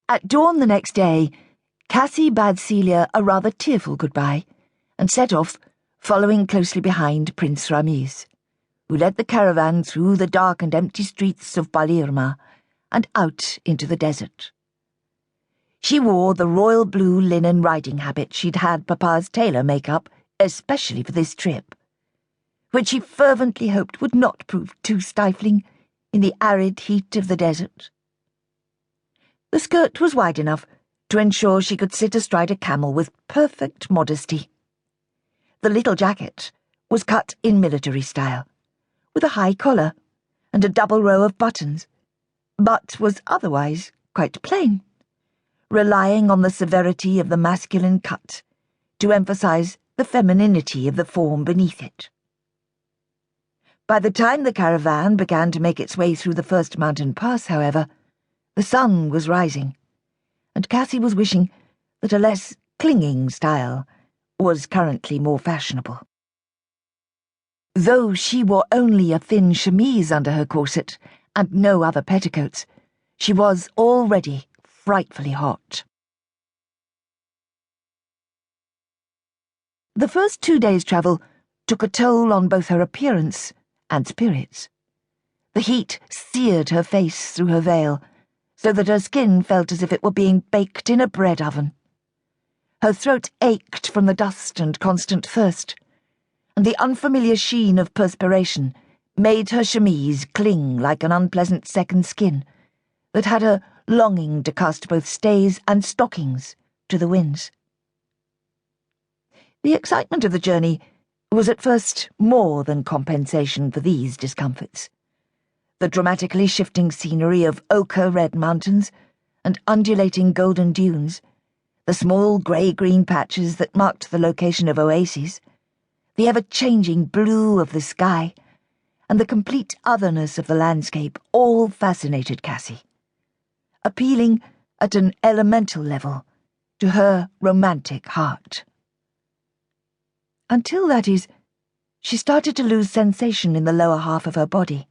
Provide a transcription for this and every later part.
At dawn the next day, Cassie bade Celia a rather tearful goodbye and set off, following closely behind Prince Ramiz, who led the caravan through the dark and empty streets of Balirma and out into the desert. She wore the royal blue linen riding habit she'd had Papa's tailor make up especially for this trip, which she fervently hoped would not prove too stifling in the arid heat of the desert. The skirt was wide enough to ensure she could sit astride a camel with perfect modesty. The little jacket was cut in military style, with a high collar and a double row of buttons, but was otherwise quite plain, relying on the severity of the masculine cut to emphasize the femininity of the form beneath it. By the time the caravan began to make its way through the first mountain pass, however, the sun was rising, and Cassie was wishing that a less clinging style was currently more fashionable. Though she wore only a thin chemise under her corset and no other petticoats, she was already frightfully hot. The first 2 days' travel took a toll on both her appearance and spirits. The heat seared her face through her veil, so that her skin felt as if it were being baked in a bread oven. Her throat ached from the dust and constant thirst, and the unfamiliar sheen of perspiration made her chemise cling like an unpleasant second skin that had her longing to cast both stays and stockings to the winds. The excitement of the journey was at first more than compensation for these discomforts. The dramatically shifting scenery of ochre-red mountains and undulating golden dunes, the small grey-green patches that marked the location of oases, the ever-changing blue of the sky, and the complete otherness of the landscape all fascinated Cassie, appealing at an elemental level to her romantic heart. Until, that is, she started to lose sensation in the lower half of her body.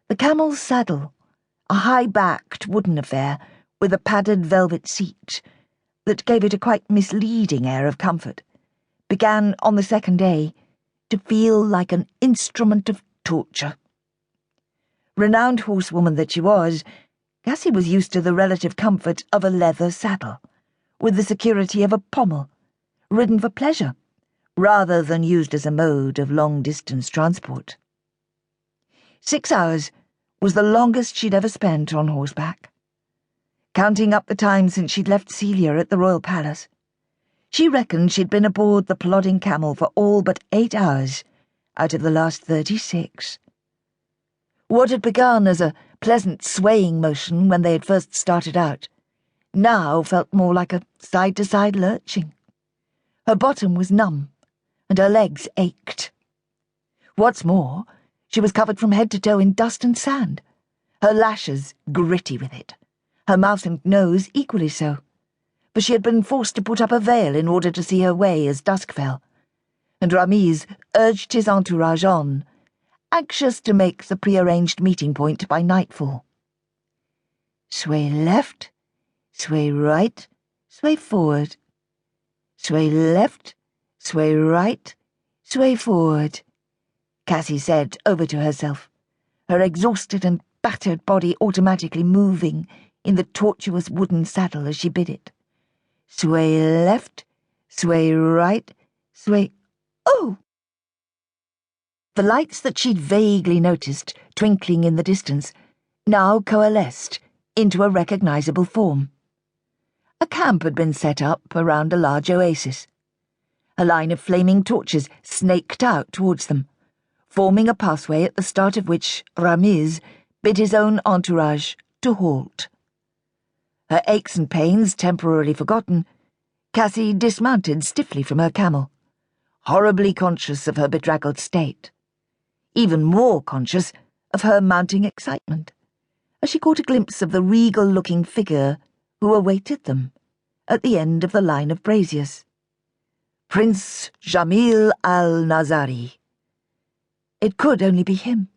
The camel's saddle, a high-backed wooden affair with a padded velvet seat that gave it a quite misleading air of comfort, began on the second day to feel like an instrument of torture. Renowned horsewoman that she was, Cassie was used to the relative comfort of a leather saddle, with the security of a pommel, ridden for pleasure, rather than used as a mode of long-distance transport. 6 hours was the longest she'd ever spent on horseback. Counting up the time since she'd left Celia at the royal palace, she reckoned she'd been aboard the plodding camel for all but 8 hours out of the last 36. What had begun as a pleasant swaying motion when they had first started out now felt more like a side-to-side lurching. Her bottom was numb, and her legs ached. What's more, she was covered from head to toe in dust and sand, her lashes gritty with it, her mouth and nose equally so, for she had been forced to put up a veil in order to see her way as dusk fell, and Ramiz urged his entourage on, anxious to make the prearranged meeting point by nightfall. Sway left, sway right, sway forward. Sway left, sway right, sway forward, Cassie said over to herself, her exhausted and battered body automatically moving in the tortuous wooden saddle as she bid it. Sway left, sway right, sway... Oh! The lights that she'd vaguely noticed twinkling in the distance now coalesced into a recognizable form. A camp had been set up around a large oasis. A line of flaming torches snaked out towards them, forming a pathway at the start of which Ramiz bid his own entourage to halt. Her aches and pains temporarily forgotten, Cassie dismounted stiffly from her camel, horribly conscious of her bedraggled state, even more conscious of her mounting excitement, as she caught a glimpse of the regal-looking figure who awaited them at the end of the line of braziers. Prince Jamil al-Nazarri. It could only be him.